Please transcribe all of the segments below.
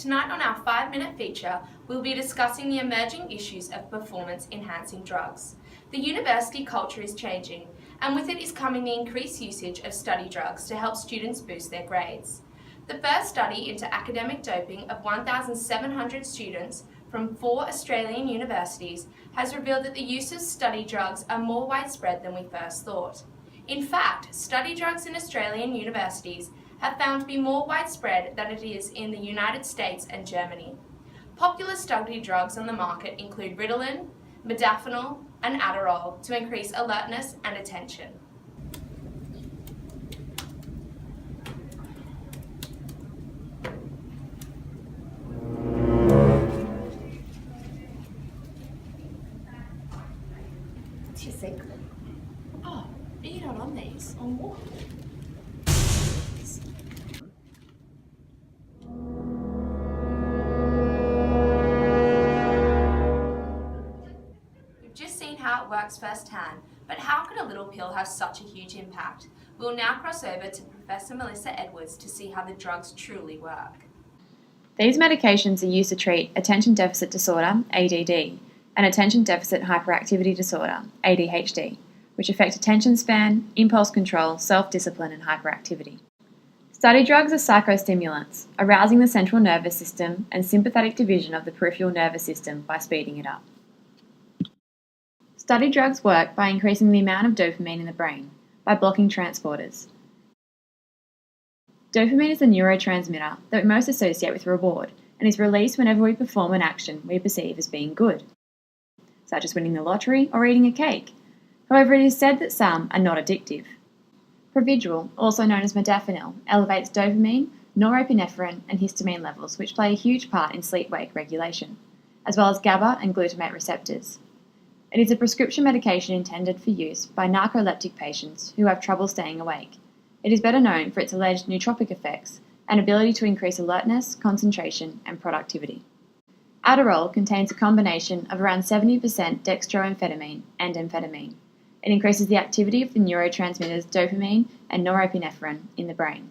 Tonight on our 5-minute feature, we'll be discussing the emerging issues of performance-enhancing drugs. The university culture is changing, and with it is coming the increased usage of study drugs to help students boost their grades. The first study into academic doping of 1,700 students from 4 Australian universities has revealed that the use of study drugs are more widespread than we first thought. In fact, study drugs in Australian universities have found to be more widespread than it is in the United States and Germany. Popular study drugs on the market include Ritalin, modafinil, and Adderall to increase alertness and attention. What's your secret? Oh, are you not on these? On what? How it works firsthand, but how could a little pill have such a huge impact? We'll now cross over to Professor Melissa Edwards to see how the drugs truly work. These medications are used to treat attention deficit disorder, ADD, and attention deficit hyperactivity disorder, ADHD, which affect attention span, impulse control, self-discipline, and hyperactivity. Study drugs are psychostimulants, arousing the central nervous system and sympathetic division of the peripheral nervous system by speeding it up. Study drugs work by increasing the amount of dopamine in the brain, by blocking transporters. Dopamine is a neurotransmitter that we most associate with reward and is released whenever we perform an action we perceive as being good, such as winning the lottery or eating a cake. However, it is said that some are not addictive. Provigil, also known as modafinil, elevates dopamine, norepinephrine, and histamine levels, which play a huge part in sleep-wake regulation, as well as GABA and glutamate receptors. It is a prescription medication intended for use by narcoleptic patients who have trouble staying awake. It is better known for its alleged nootropic effects and ability to increase alertness, concentration, and productivity. Adderall contains a combination of around 70% dextroamphetamine and amphetamine. It increases the activity of the neurotransmitters dopamine and norepinephrine in the brain.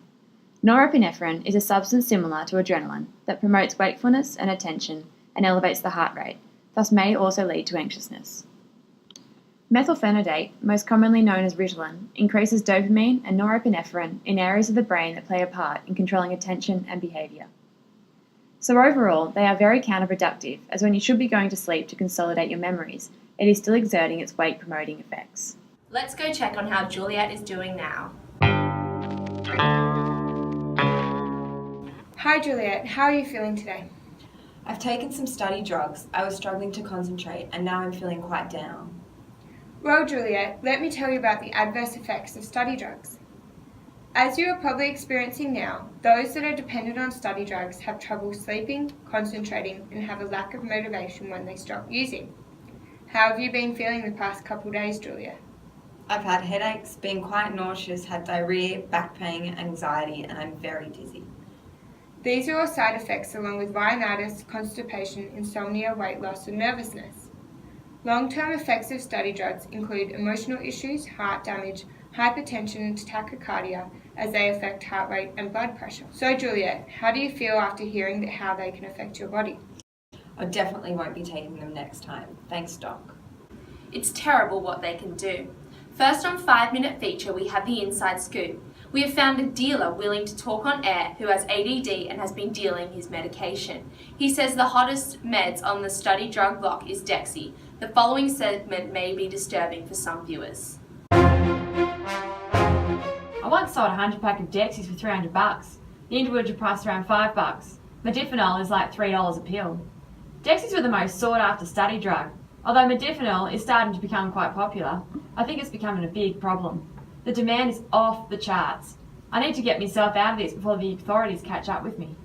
Norepinephrine is a substance similar to adrenaline that promotes wakefulness and attention and elevates the heart rate, thus may also lead to anxiousness. Methylphenidate, most commonly known as Ritalin, increases dopamine and norepinephrine in areas of the brain that play a part in controlling attention and behaviour. So overall, they are very counterproductive, as when you should be going to sleep to consolidate your memories, it is still exerting its wake-promoting effects. Let's go check on how Juliet is doing now. Hi Juliet, how are you feeling today? I've taken some study drugs. I was struggling to concentrate and now I'm feeling quite down. Well Juliet, let me tell you about the adverse effects of study drugs. As you are probably experiencing now, those that are dependent on study drugs have trouble sleeping, concentrating, and have a lack of motivation when they stop using. How have you been feeling the past couple days, Juliet? I've had headaches, been quite nauseous, had diarrhea, back pain, anxiety, and I'm very dizzy. These are all side effects along with rhinitis, constipation, insomnia, weight loss, and nervousness. Long-term effects of study drugs include emotional issues, heart damage, hypertension, and tachycardia as they affect heart rate and blood pressure. So Juliet, how do you feel after hearing how they can affect your body? I definitely won't be taking them next time. Thanks, Doc. It's terrible what they can do. First on 5-minute feature, we have the inside scoop. We have found a dealer willing to talk on air who has ADD and has been dealing his medication. He says the hottest meds on the study drug block is Dexy. The following segment may be disturbing for some viewers. I once sold a 100-pack of Dexys for $300. The individual price around $5. Modafinil is like $3 a pill. Dexys were the most sought-after study drug. Although modafinil is starting to become quite popular, I think it's becoming a big problem. The demand is off the charts. I need to get myself out of this before the authorities catch up with me.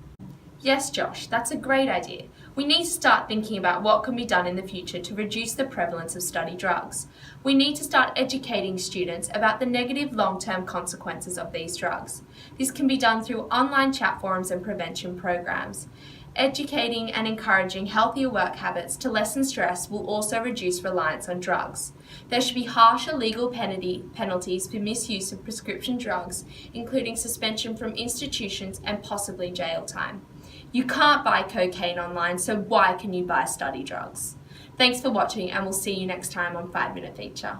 Yes, Josh, that's a great idea. We need to start thinking about what can be done in the future to reduce the prevalence of study drugs. We need to start educating students about the negative long-term consequences of these drugs. This can be done through online chat forums and prevention programs. Educating and encouraging healthier work habits to lessen stress will also reduce reliance on drugs. There should be harsher legal penalties for misuse of prescription drugs, including suspension from institutions and possibly jail time. You can't buy cocaine online, so why can you buy study drugs? Thanks for watching, and we'll see you next time on 5 Minute Feature.